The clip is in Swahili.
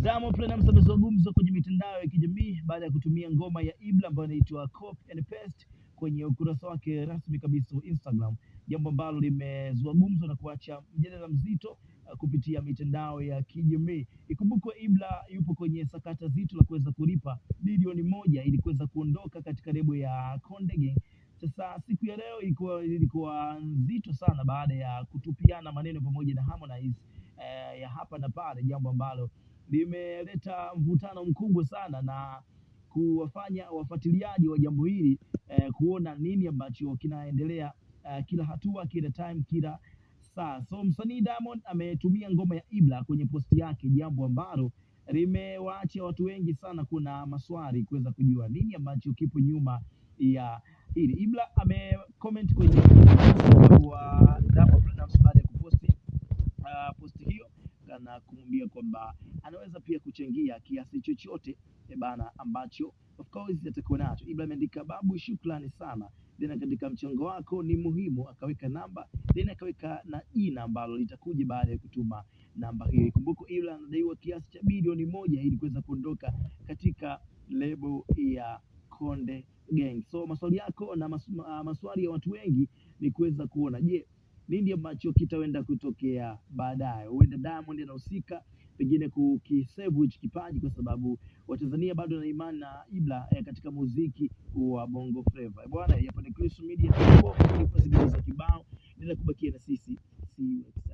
Diamond Platnumz amezua gumzo kwenye mitandao ya kijamii baada ya kutumia ngoma ya Ibra ambayo inaitwa Copy and Paste kwenye ukurasa wake rasmi kabisa wa Instagram, jambo ambalo limezua gumzo na kuacha mjadala mzito kupitia mitandao ya kijamii. Ikumbukwe Ibra yupo kwenye sakata zito la kuweza kulipa bilioni 1 ili kuweza kuondoka katika lebo ya Konde Gang. Sasa siku ya leo ilikuwa nzito sana baada ya kutupiana maneno pamoja na Harmonize ya hapa na pale, jambo ambalo limeleta mvutano mkubwa sana na kuwafanya wafuatiliaji wa jambo hili kuona nini ambacho kinaendelea kila hatua, kila time, kila saa. So msanii Diamond ametumia ngoma ya Ibra kwenye posti yake, jambo ambalo limewaacha watu wengi sana kuna maswali kuweza kujua nini ambacho kipo nyuma ya hili. Ibra amecomment kwenye wa Diamond Platnumz baada ya kuposti posti hiyo na kumwambia kwamba anaweza pia kuchangia kiasi chochote bana ambacho of course atakuwa nacho. Ibra ameandika, babu, shukrani sana, tena katika mchango wako ni muhimu. Akaweka namba, tena akaweka na jina ambalo litakuja baada ya kutuma namba hiyo. Kumbuka Ibra anadaiwa kiasi cha bilioni 1 ili kuweza kuondoka katika lebo ya Konde Gang. So maswali yako na maswali ya watu wengi ni kuweza kuona, je, nini ambacho kitaenda kutokea baadaye? Huenda Diamond anahusika pengine kukisave hichi kipaji, kwa sababu Watanzania bado na imani na Ibra katika muziki wa Bongo Flava. Bwana, hapa ni Chris Media, kwa kibao ndio kubakia na sisi. See you next time.